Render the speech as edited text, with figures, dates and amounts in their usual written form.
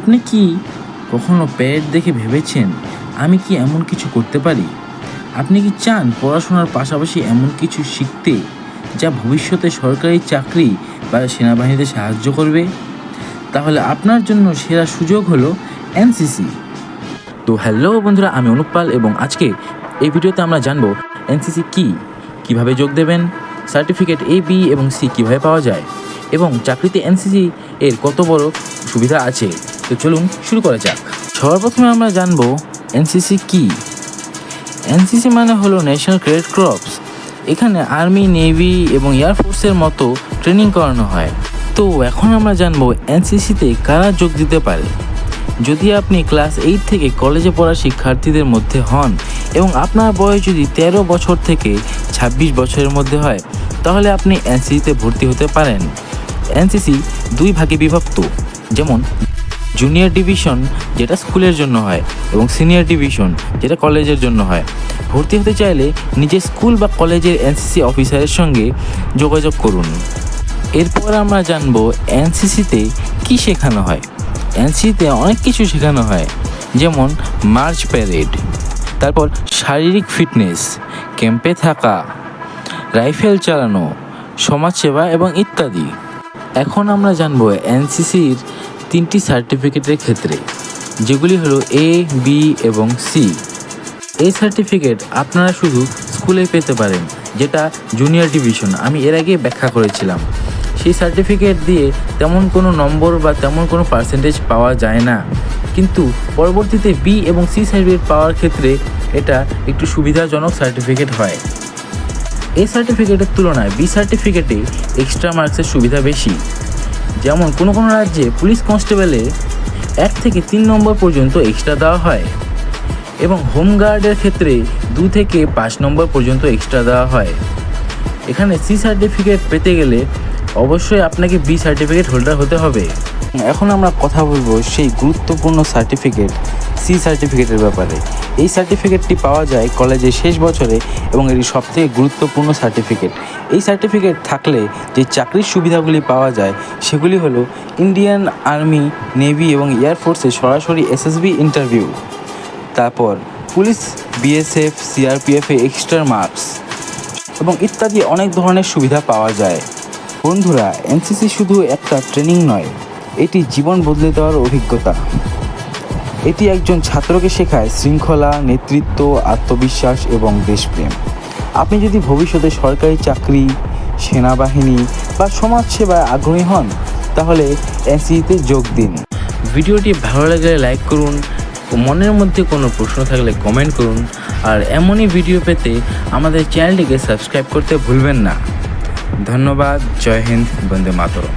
আপনি কি কখনো প্যারেড দেখে ভেবেছেন আমি কি এমন কিছু করতে পারি? আপনি কি চান পড়াশোনার পাশাপাশি এমন কিছু শিখতে যা ভবিষ্যতে সরকারি চাকরি বা সেনাবাহিনীতে সাহায্য করবে? তাহলে আপনার জন্য সেরা সুযোগ হলো এনসিসি। তো হ্যালো বন্ধুরা, আমি অনুপ পাল এবং আজকে এই ভিডিওতে আমরা জানবো এনসিসি কি, কিভাবে যোগ দেবেন, সার্টিফিকেট এ, বি এবং সি কীভাবে পাওয়া যায় এবং চাকরিতে এনসিসি এর কত বড় সুবিধা আছে। তো চলুন শুরু করা যাক। সবার প্রথমে আমরা জানবো এনসিসি কি। এনসিসি মানে হলো ন্যাশনাল ক্যাডেট কর্পস। এখানে আর্মি, নেভি এবং এয়ারফোর্সের মতো ট্রেনিং করানো হয়। তো এখন আমরা জানবো এনসিসিতে কারা যোগ দিতে পারে। যদি আপনি ক্লাস 8 থেকে কলেজে পড়া শিক্ষার্থীদের মধ্যে হন এবং আপনার বয়স যদি 13 বছর থেকে 26 বছরের মধ্যে হয়, তাহলে আপনি এনসিসিতে ভর্তি হতে পারেন। এনসিসি দুই ভাগে বিভক্ত, যেমন জুনিয়র ডিভিশন যেটা স্কুলের জন্য হয় এবং সিনিয়র ডিভিশন যেটা কলেজের জন্য হয়। ভর্তি হতে চাইলে নিজের স্কুল বা কলেজের এনসিসি অফিসারের সঙ্গে যোগাযোগ করুন। এরপর আমরা জানবো এনসিসিতে কি শেখানো হয়। এনসিসিতে অনেক কিছু শেখানো হয়, যেমন মার্চ প্যারেড, তারপর শারীরিক ফিটনেস, ক্যাম্পে থাকা, রাইফেল চালানো, সমাজসেবা এবং ইত্যাদি। এখন আমরা জানবো এনসিসির 3টি সার্টিফিকেটের ক্ষেত্রে, যেগুলি হলো এ, বি এবং সি। এই সার্টিফিকেট আপনারা শুধু স্কুলে পেতে পারেন, যেটা জুনিয়র ডিভিশন আমি এর আগে ব্যাখ্যা করেছিলাম। সেই সার্টিফিকেট দিয়ে তেমন কোনো নম্বর বা তেমন কোনো পার্সেন্টেজ পাওয়া যায় না, কিন্তু পরবর্তীতে বি এবং সি সার্টিফিকেট পাওয়ার ক্ষেত্রে এটা একটু সুবিধাজনক সার্টিফিকেট হয়। এই সার্টিফিকেটের তুলনায় বি সার্টিফিকেটে এক্সট্রা মার্কসের সুবিধা বেশি। যেমন কোনো কোনো রাজ্যে পুলিশ কনস্টেবলে 1 থেকে 3 নম্বর পর্যন্ত এক্সট্রা দেওয়া হয় এবং হোমগার্ডের ক্ষেত্রে 2 থেকে 5 নম্বর পর্যন্ত এক্সট্রা দেওয়া হয়। এখানে সি সার্টিফিকেট পেতে গেলে অবশ্যই আপনাকে বি সার্টিফিকেট হোল্ডার হতে হবে। এখন আমরা কথা বলবো সেই গুরুত্বপূর্ণ সার্টিফিকেট সি সার্টিফিকেটের ব্যাপারে। এই সার্টিফিকেটটি পাওয়া যায় কলেজের শেষ বছরে এবং এটি সবথেকে গুরুত্বপূর্ণ সার্টিফিকেট। এই সার্টিফিকেট থাকলে যে চাকরির সুবিধাগুলি পাওয়া যায় সেগুলি হলো ইন্ডিয়ান আর্মি, নেভি এবং এয়ারফোর্সে সরাসরি এসএসবি ইন্টারভিউ, তারপর পুলিশ, বিএসএফ, সিআরপিএফে এক্সট্রা মার্কস এবং ইত্যাদি অনেক ধরনের সুবিধা পাওয়া যায়। বন্ধুরা, এনসিসি শুধু একটা ট্রেনিং নয়, এটি জীবন বদলে দেওয়ার অভিজ্ঞতা। এটি একজন ছাত্রকে শেখায় শৃঙ্খলা, নেতৃত্ব, আত্মবিশ্বাস এবং দেশপ্রেম। আপনি যদি ভবিষ্যতে সরকারি চাকরি, সেনাবাহিনী বা সমাজসেবায় আগ্রহী হন, তাহলে এনসিসিতে যোগ দিন। ভিডিওটি ভালো লাগলে লাইক করুন, মনের মধ্যে কোনো প্রশ্ন থাকলে কমেন্ট করুন, আর এমনই ভিডিও পেতে আমাদের চ্যানেলটিকে সাবস্ক্রাইব করতে ভুলবেন না। ধন্যবাদ। জয় হিন্দ, বন্দে মাতরম।